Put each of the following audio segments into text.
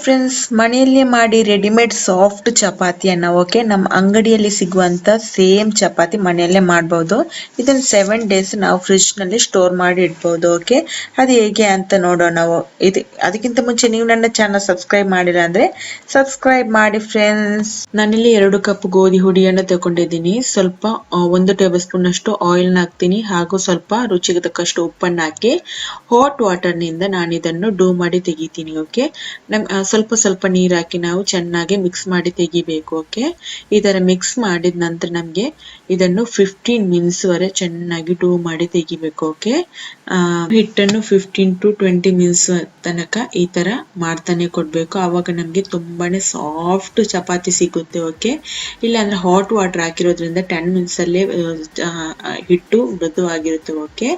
Friends, ಮನೆಯಲ್ಲೇ ಮಾಡಿ readymade soft ಚಪಾತಿಯನ್ನು ನಮ್ಮ ಅಂಗಡಿಯಲ್ಲಿ ಸಿಗುವಂತ ಸೇಮ್ ಚಪಾತಿ ಮನೆಯಲ್ಲೇ ಮಾಡಬಹುದು. ಇದನ್ನ 7 days ನಾವು ಫ್ರಿಡ್ಜ್ ನಲ್ಲಿ ಸ್ಟೋರ್ ಮಾಡಿ ಇಡಬಹುದು. ಓಕೆ, ಅದು ಹೇಗೆ ಅಂತ ನೋಡೋಣ. ನಾವು ಅದಕ್ಕಿಂತ ಮುಂಚೆ ನೀವು ನನ್ನ ಚಾನಲ್ ಸಬ್ಸ್ಕ್ರೈಬ್ ಮಾಡಿಲ್ಲ ಅಂದ್ರೆ ಸಬ್ಸ್ಕ್ರೈಬ್ ಮಾಡಿ ಫ್ರೆಂಡ್ಸ್. ನಾನಿಲ್ಲಿ 2 ಕಪ್ ಗೋಧಿ ಹುಡಿಯನ್ನು ತಗೊಂಡಿದ್ದೀನಿ. ಸ್ವಲ್ಪ 1 ಟೇಬಲ್ ಸ್ಪೂನ್ ಅಷ್ಟು ಆಯಿಲ್ ಹಾಕ್ತೀನಿ, ಹಾಗೂ ಸ್ವಲ್ಪ ರುಚಿಗೆ ತಕ್ಕಷ್ಟು ಉಪ್ಪನ್ನು ಹಾಕಿ ಹಾಟ್ ವಾಟರ್ ನಿಂದ ನಾನು ಇದನ್ನು ಡೂ ಮಾಡಿ ತೆಗಿತೀನಿ. ಓಕೆ, ಸ್ವಲ್ಪ ಸ್ವಲ್ಪ ನೀರು ಹಾಕಿ ನಾವು ಚೆನ್ನಾಗಿ ಮಿಕ್ಸ್ ಮಾಡಿ ತೆಗಿಬೇಕು. ಓಕೆ, ಈ ತರ ಮಿಕ್ಸ್ ಮಾಡಿದ ನಂತರ ನಮ್ಗೆ ಇದನ್ನು 15 minutes ವರೆ ಚೆನ್ನಾಗಿ ಡೂ ಮಾಡಿ ತೆಗಿಬೇಕು. ಓಕೆ, ಹಿಟ್ಟನ್ನು 15 to 20 minutes ತನಕ ಈ ತರ ಮಾಡ್ತಾನೆ ಕೊಡ್ಬೇಕು. ಆವಾಗ ನಮ್ಗೆ ತುಂಬಾನೇ ಸಾಫ್ಟ್ ಚಪಾತಿ ಸಿಗುತ್ತೆ. ಓಕೆ, ಇಲ್ಲಾಂದ್ರೆ ಹಾಟ್ ವಾಟರ್ ಹಾಕಿರೋದ್ರಿಂದ 10 minutes ಅಲ್ಲೇ ಹಿಟ್ಟು ಮೃದುವಾಗಿರುತ್ತೆ. ಓಕೆ,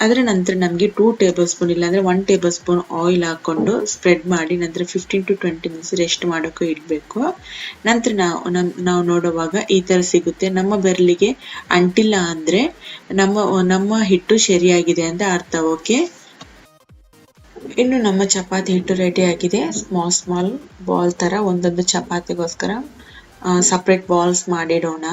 ಅದರ ನಂತರ ನಮ್ಗೆ 2 tablespoon ಇಲ್ಲಾಂದ್ರೆ 1 tablespoon ಆಯಿಲ್ ಹಾಕೊಂಡು ಸ್ಪ್ರೆಡ್ ಮಾಡಿ ನಂತರ 15 to 20 minutes ರೆಸ್ಟ್ ಮಾಡೋಕೆ ಇಡಬೇಕು. ನಂತರ ನಾವು ನೋಡುವಾಗ ಈ ತರ ಸಿಗುತ್ತೆ. ನಮ್ಮ ಬೆರಳಿಗೆ ಅಂಟಿಲ್ಲ ಅಂದ್ರೆ ನಮ್ಮ ಹಿಟ್ಟು ಸರಿಯಾಗಿದೆ ಅಂತ ಅರ್ಥ. ಓಕೆ, ಇನ್ನು ನಮ್ಮ ಚಪಾತಿ ಹಿಟ್ಟು ರೆಡಿ ಆಗಿದೆ. ಸ್ಮಾಲ್ ಬಾಲ್ ತರ ಒಂದೊಂದು ಚಪಾತಿಗೋಸ್ಕರ ಸಪರೇಟ್ ಬಾಲ್ಸ್ ಮಾಡಿಡೋಣ.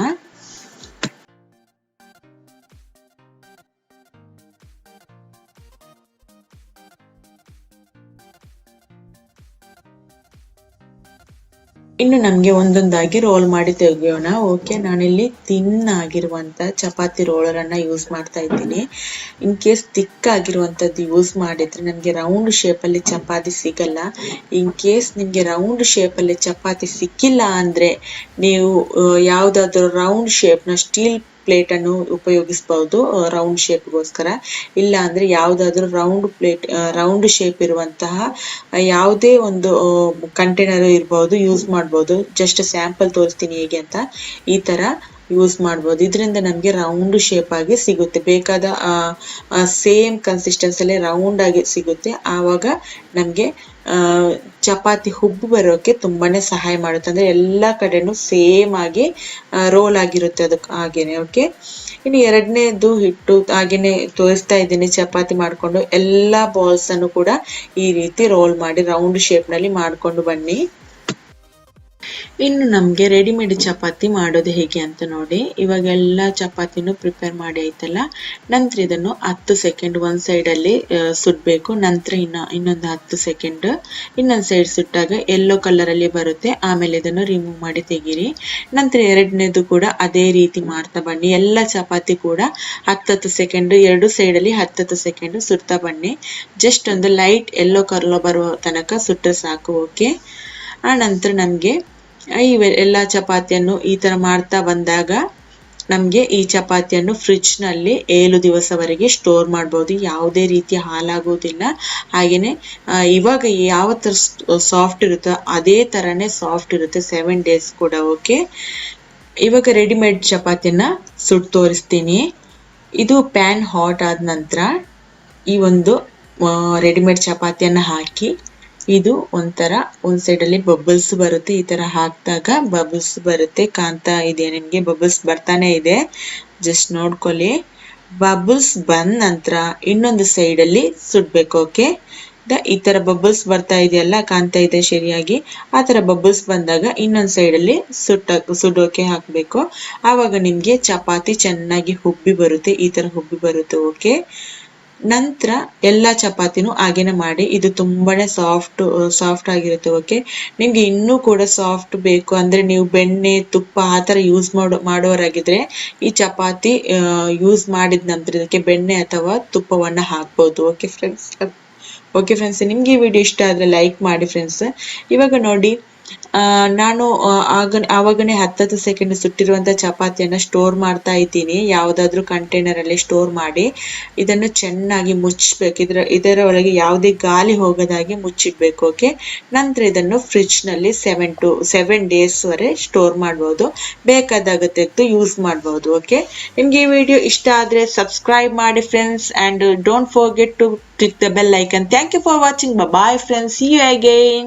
ಇನ್ನು ನಮ್ಗೆ ಒಂದೊಂದಾಗಿ ರೋಲ್ ಮಾಡಿ ತೆಗೆಯೋಣ. ಓಕೆ, ನಾನಿಲ್ಲಿ ತಿನ್ ಆಗಿರುವಂತ ಚಪಾತಿ ರೋಲರ್ ಅನ್ನ ಯೂಸ್ ಮಾಡ್ತಾ ಇದ್ದೀನಿ. ಇನ್ ಕೇಸ್ ತಿಕ್ ಆಗಿರುವಂತದ್ದು ಯೂಸ್ ಮಾಡಿದ್ರೆ ನಮ್ಗೆ ರೌಂಡ್ ಶೇಪ್ ಅಲ್ಲಿ ಚಪಾತಿ ಸಿಗಲ್ಲ. ಇನ್ ಕೇಸ್ ನಿಮ್ಗೆ ರೌಂಡ್ ಶೇಪ್ ಅಲ್ಲಿ ಚಪಾತಿ ಸಿಕ್ಕಿಲ್ಲ ಅಂದ್ರೆ ನೀವು ಯಾವ್ದಾದ್ರು ರೌಂಡ್ ಶೇಪ್ ನ ಸ್ಟೀಲ್ ಪ್ಲೇಟ್ ಅನ್ನು ಉಪಯೋಗಿಸಬಹುದು ರೌಂಡ್ ಶೇಪ್ಗೋಸ್ಕರ. ಇಲ್ಲ ಅಂದ್ರೆ ಯಾವ್ದಾದ್ರು ರೌಂಡ್ ಶೇಪ್ ಇರುವಂತಹ ಯಾವುದೇ ಒಂದು ಕಂಟೈನರ್ ಇರಬಹುದು, ಯೂಸ್ ಮಾಡಬಹುದು. ಜಸ್ಟ್ ಸ್ಯಾಂಪಲ್ ತೋರಿಸ್ತೀನಿ ಹೇಗೆ ಅಂತ. ಈ ತರ ಯೂಸ್ ಮಾಡಬಹುದು. ಇದರಿಂದ ನಮ್ಗೆ ರೌಂಡ್ ಶೇಪ್ ಆಗಿ ಸಿಗುತ್ತೆ. ಬೇಕಾದ ಸೇಮ್ ಕನ್ಸಿಸ್ಟೆನ್ಸಿಯಲ್ಲಿ ರೌಂಡ್ ಆಗಿ ಸಿಗುತ್ತೆ. ಆವಾಗ ನಮ್ಗೆ ಚಪಾತಿ ಹುಬ್ಬು ಬರೋಕೆ ತುಂಬಾನೇ ಸಹಾಯ ಮಾಡುತ್ತೆ. ಅಂದ್ರೆ ಎಲ್ಲಾ ಕಡೆನೂ ಸೇಮ್ ಆಗಿ ರೋಲ್ ಆಗಿರುತ್ತೆ ಅದಕ್ಕೆ ಹಾಗೇನೆ. ಓಕೆ, ಇನ್ನು ಎರಡನೇದು ಹಿಟ್ಟು ಹಾಗೇನೆ ತೋರಿಸ್ತಾ ಇದ್ದೀನಿ. ಚಪಾತಿ ಮಾಡ್ಕೊಂಡು ಎಲ್ಲಾ ಬಾಲ್ಸ್ ಅನ್ನು ಕೂಡ ಈ ರೀತಿ ರೋಲ್ ಮಾಡಿ ರೌಂಡ್ ಶೇಪ್ ನಲ್ಲಿ ಮಾಡ್ಕೊಂಡು ಬನ್ನಿ. ಇನ್ನು ನಮ್ಗೆ ರೆಡಿಮೇಡ್ ಚಪಾತಿ ಮಾಡೋದು ಹೇಗೆ ಅಂತ ನೋಡಿ. ಇವಾಗ ಎಲ್ಲ ಚಪಾತಿನೂ ಪ್ರಿಪೇರ್ ಮಾಡಿ ಆಯ್ತಲ್ಲ. ನಂತರ ಇದನ್ನು 10 ಸೆಕೆಂಡ್ ಒಂದ್ ಸೈಡ್ ಅಲ್ಲಿ ಸುಡ್ಬೇಕು. ನಂತರ ಇನ್ನೊಂದು 10 ಸೆಕೆಂಡ್ ಇನ್ನೊಂದ್ ಸೈಡ್ ಸುಟ್ಟಾಗ ಯೆಲ್ಲೋ ಕಲರ್ ಅಲ್ಲಿ ಬರುತ್ತೆ. ಆಮೇಲೆ ಇದನ್ನು ರಿಮೂವ್ ಮಾಡಿ ತೆಗೀರಿ. ನಂತರ ಎರಡನೇದು ಕೂಡ ಅದೇ ರೀತಿ ಮಾಡ್ತಾ ಬನ್ನಿ. ಎಲ್ಲ ಚಪಾತಿ ಕೂಡ 10 ಸೆಕೆಂಡ್ ಎರಡು ಸೈಡ್ ಅಲ್ಲಿ 10 ಸೆಕೆಂಡ್ ಸುಡ್ತಾ ಬನ್ನಿ. ಜಸ್ಟ್ ಒಂದು ಲೈಟ್ ಯೆಲ್ಲೋ ಕಲರ್ ಬರುವ ತನಕ ಸುಟ್ಟರೆ ಸಾಕು. ಓಕೆ, ಆ ನಂತರ ನಮ್ಗೆ ಈ ಎಲ್ಲಾ ಚಪಾತಿಯನ್ನು ಈ ತರ ಮಾಡ್ತಾ ಬಂದಾಗ ನಮ್ಗೆ ಈ ಚಪಾತಿಯನ್ನು ಫ್ರಿಡ್ಜ್ ನಲ್ಲಿ 7 ದಿವಸವರೆಗೆ ಸ್ಟೋರ್ ಮಾಡಬಹುದು. ಯಾವುದೇ ರೀತಿ ಹಾಳಾಗೋದಿಲ್ಲ. ಹಾಗೇನೆ ಇವಾಗ ಯಾವ ತರ ಸಾಫ್ಟ್ ಇರುತ್ತೋ ಅದೇ ತರನೇ ಸಾಫ್ಟ್ ಇರುತ್ತೆ 7 days ಕೂಡ. ಓಕೆ, ಇವಾಗ ರೆಡಿಮೇಡ್ ಚಪಾತಿಯನ್ನ ಸುಟ್ಟು ತೋರಿಸ್ತೀನಿ. ಇದು ಪ್ಯಾನ್ ಹಾಟ್ ಆದ ನಂತರ ಈ ಒಂದು ರೆಡಿಮೇಡ್ ಚಪಾತಿಯನ್ನ ಹಾಕಿ ಇದು ಒಂಥರ ಒಂದ್ ಸೈಡ್ ಅಲ್ಲಿ ಬಬಲ್ಸ್ ಬರುತ್ತೆ. ಈ ತರ ಹಾಕಿದಾಗ ಬಬಲ್ಸ್ ಬರುತ್ತೆ. ಕಾಣ್ತಾ ಇದೆ ನಿಮ್ಗೆ? ಬಬಲ್ಸ್ ಬರ್ತಾನೆ ಇದೆ, ಜಸ್ಟ್ ನೋಡ್ಕೊಳ್ಳಿ. ಬಬಲ್ಸ್ ಬಂದ ನಂತರ ಇನ್ನೊಂದು ಸೈಡ್ ಅಲ್ಲಿ ಸುಡ್ಬೇಕು. ಓಕೆ, ಈ ತರ ಬಬಲ್ಸ್ ಬರ್ತಾ ಇದೆಯಲ್ಲ, ಕಾಣ್ತಾ ಇದೆ ಸರಿಯಾಗಿ. ಆ ತರ ಬಬಲ್ಸ್ ಬಂದಾಗ ಇನ್ನೊಂದ್ ಸೈಡ್ ಅಲ್ಲಿ ಸುಡೋಕೆ ಹಾಕ್ಬೇಕು. ಆವಾಗ ನಿಮ್ಗೆ ಚಪಾತಿ ಚೆನ್ನಾಗಿ ಹುಬ್ಬಿ ಬರುತ್ತೆ. ಈ ತರ ಹುಬ್ಬಿ ಬರುತ್ತೆ. ಓಕೆ, ನಂತರ ಎಲ್ಲಾ ಚಪಾತಿನೂ ಹಾಗೇನೆ ಮಾಡಿ. ಇದು ತುಂಬಾನೇ ಸಾಫ್ಟ್ ಆಗಿರುತ್ತೆ. ಓಕೆ, ನಿಮ್ಗೆ ಇನ್ನೂ ಕೂಡ ಸಾಫ್ಟ್ ಬೇಕು ಅಂದ್ರೆ ನೀವು ಬೆಣ್ಣೆ ತುಪ್ಪ ಆ ತರ ಯೂಸ್ ಮಾಡೋರಾಗಿದ್ರೆ ಈ ಚಪಾತಿ ಯೂಸ್ ಮಾಡಿದ ನಂತರ ಇದಕ್ಕೆ ಬೆಣ್ಣೆ ಅಥವಾ ತುಪ್ಪವನ್ನ ಹಾಕ್ಬಹುದು. ಓಕೆ ಫ್ರೆಂಡ್ಸ್, ನಿಮ್ಗೆ ಈ ವಿಡಿಯೋ ಇಷ್ಟ ಆದ್ರೆ ಲೈಕ್ ಮಾಡಿ ಫ್ರೆಂಡ್ಸ್. ಇವಾಗ ನೋಡಿ, ನಾನು ಆವಾಗನೇ 10 ಸೆಕೆಂಡ್ ಸುಟ್ಟಿರುವಂತ ಚಪಾತಿಯನ್ನ ಸ್ಟೋರ್ ಮಾಡ್ತಾ ಇದ್ದೀನಿ. ಯಾವ್ದಾದ್ರು ಕಂಟೈನರ್ ಅಲ್ಲಿ ಸ್ಟೋರ್ ಮಾಡಿ ಇದನ್ನು ಚೆನ್ನಾಗಿ ಮುಚ್ಚಬೇಕು. ಇದರ ಒಳಗೆ ಯಾವುದೇ ಗಾಳಿ ಹೋಗದಾಗೆ ಮುಚ್ಚಿಡ್ಬೇಕು. ಓಕೆ, ನಂತರ ಇದನ್ನು ಫ್ರಿಡ್ಜ್ ನಲ್ಲಿ 7 days ವರೆ ಸ್ಟೋರ್ ಮಾಡಬಹುದು. ಬೇಕಾದಾಗ ತೆಗೆದು ಯೂಸ್ ಮಾಡಬಹುದು. ಓಕೆ, ನಿಮ್ಗೆ ಈ ವಿಡಿಯೋ ಇಷ್ಟ ಆದ್ರೆ ಸಬ್ಸ್ಕ್ರೈಬ್ ಮಾಡಿ friends, and don't forget to click the bell icon. Thank you for watching. Bye bye friends, see you again.